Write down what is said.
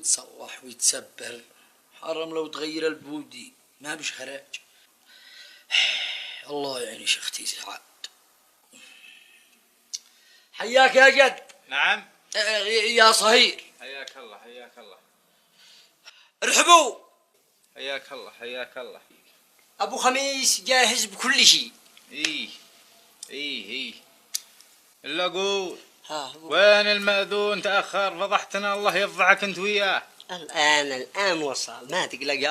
ويتصوح ويتسبر. حرام لو تغير البودي ما بش خراج. الله يعيني شيختي سعاد. حياك يا جد. نعم. يا صهير. حياك الله حياك الله. ارحبوا. حياك الله حياك الله. ابو خميس جاهز بكل شيء. ايه الا قول. ها وين المأذون؟ تأخر فضحتنا، الله يفضحك انت وياه. الآن وصل، ما تقلق يا